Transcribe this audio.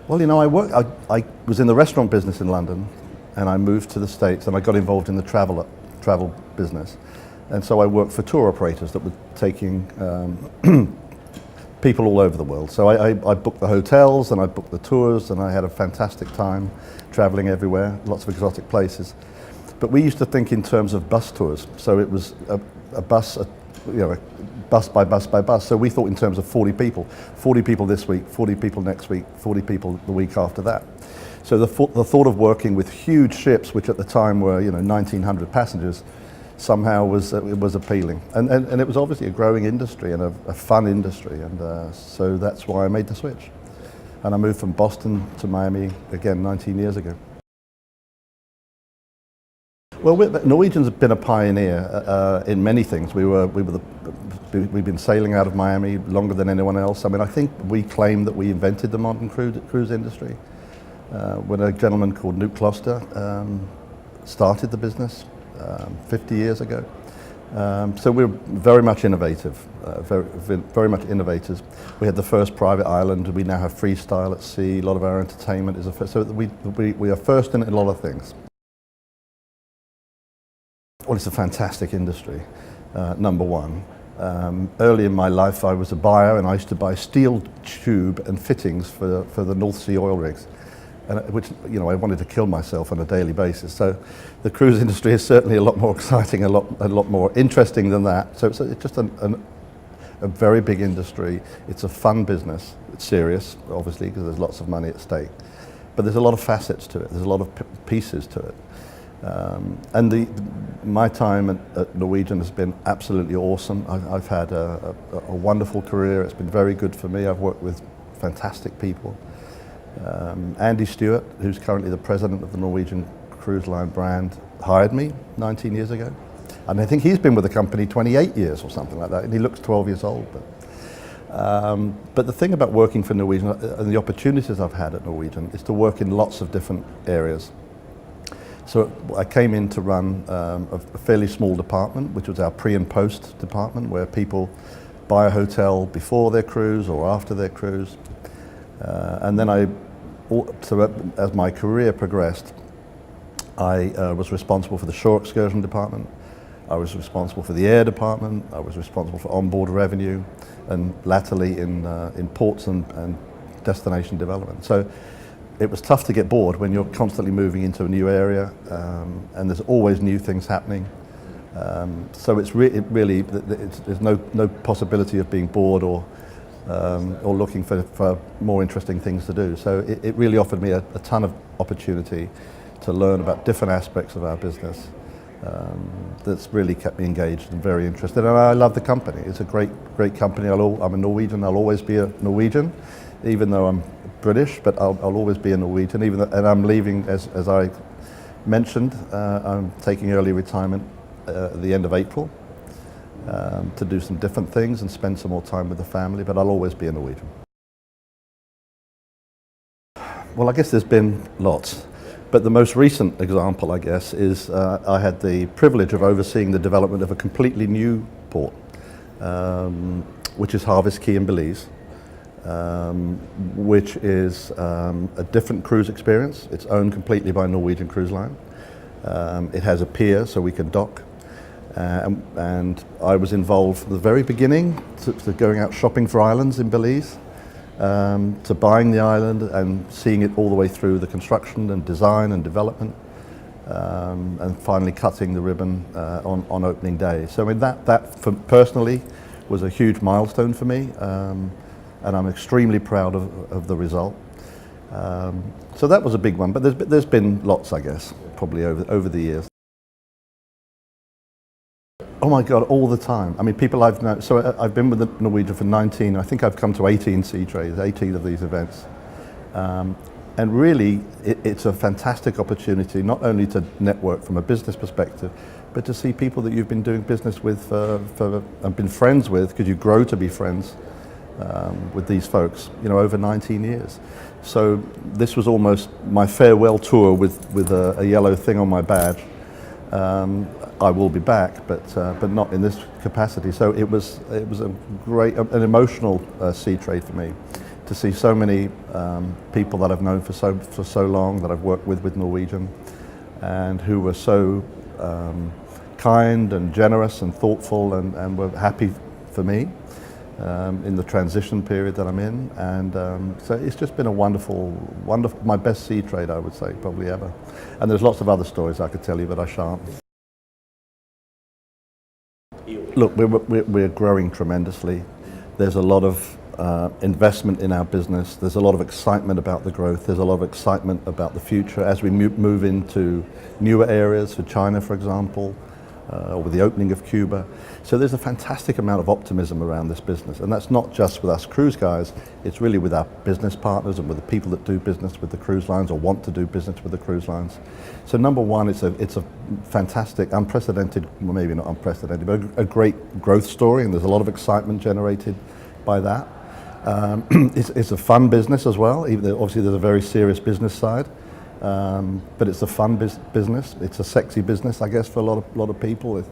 Well, I was in the restaurant business in London, and I moved to the States, and I got involved in the travel business. And so I worked for tour operators that were taking people all over the world. So I booked the hotels, and I booked the tours, and I had a fantastic time traveling everywhere, lots of exotic places. But we used to think in terms of bus tours. So it was a bus, bus by bus by bus. So we thought in terms of 40 people this week, 40 people next week, 40 people the week after that. So the thought of working with huge ships, which at the time were 1,900 passengers, somehow was appealing. And it was obviously a growing industry and a fun industry. And so that's why I made the switch. And I moved from Boston to Miami, again, 19 years ago. Well, Norwegian's been a pioneer in many things. We've been sailing out of Miami longer than anyone else. I mean, I think we claim that we invented the modern cruise industry when a gentleman called Knut Kloster started the business 50 years ago. So we're very much innovative, very much innovators. We had the first private island. We now have freestyle at sea. A lot of our entertainment is so we are first in a lot of things. Well, it's a fantastic industry, number one. Early in my life, I was a buyer, and I used to buy steel tube and fittings for the North Sea oil rigs, which I wanted to kill myself on a daily basis. So the cruise industry is certainly a lot more exciting, a lot more interesting than that. So it's just a very big industry. It's a fun business. It's serious, obviously, because there's lots of money at stake. But there's a lot of facets to it. There's a lot of pieces to it. And my time at Norwegian has been absolutely awesome. I've had a wonderful career. It's been very good for me. I've worked with fantastic people. Andy Stewart, who's currently the president of the Norwegian Cruise Line brand, hired me 19 years ago. And I think he's been with the company 28 years or something like that, and he looks 12 years old. But the thing about working for Norwegian and the opportunities I've had at Norwegian is to work in lots of different areas. So I came in to run a fairly small department, which was our pre and post department, where people buy a hotel before their cruise or after their cruise. And then as my career progressed, I was responsible for the shore excursion department. I was responsible for the air department. I was responsible for onboard revenue, and latterly in ports and destination development. So it was tough to get bored when you're constantly moving into a new area, and there's always new things happening. So there's no possibility of being bored or looking for more interesting things to do. So it really offered me a ton of opportunity to learn about different aspects of our business. That's really kept me engaged and very interested. And I love the company. It's a great company. I'm a Norwegian. I'll always be a Norwegian, even though I'm British, but I'll always be a Norwegian. And I'm leaving, as I mentioned, I'm taking early retirement at the end of April to do some different things and spend some more time with the family, but I'll always be a Norwegian. Well, I guess there's been lots, but the most recent example, I guess, is I had the privilege of overseeing the development of a completely new port, which is Harvest Key in Belize. Which is a different cruise experience. It's owned completely by Norwegian Cruise Line. It has a pier so we can dock. And I was involved from the very beginning to going out shopping for islands in Belize, to buying the island and seeing it all the way through the construction and design and development, and finally cutting the ribbon on opening day. So I mean, that personally was a huge milestone for me. And I'm extremely proud of the result. So that was a big one, but there's been lots, I guess, probably over the years. Oh my God, all the time. I mean, people I've known, so I've been with the Norwegian for 19, I think I've come to 18 sea trades, 18 of these events. And really, it's a fantastic opportunity, not only to network from a business perspective, but to see people that you've been doing business with and been friends with, because you grow to be friends with these folks, over 19 years. So this was almost my farewell tour with a yellow thing on my badge. I will be back, but not in this capacity. So it was an emotional sea trade for me, to see so many people that I've known for so long, that I've worked with Norwegian, and who were so kind and generous and thoughtful and were happy for me in the transition period that I'm in. And so it's just been a wonderful, my best sea trade, I would say, probably ever. And there's lots of other stories I could tell you, but I shan't. Look, we're growing tremendously. There's a lot of investment in our business. There's a lot of excitement about the growth. There's a lot of excitement about the future as we move into newer areas, for China, for example, or with the opening of Cuba. So there's a fantastic amount of optimism around this business. And that's not just with us cruise guys, it's really with our business partners and with the people that do business with the cruise lines or want to do business with the cruise lines. So number one, it's a fantastic, unprecedented, well maybe not unprecedented, but a great growth story, and there's a lot of excitement generated by that. It's a fun business as well, even though obviously there's a very serious business side. But it's a fun business. It's a sexy business, I guess, for a lot of people.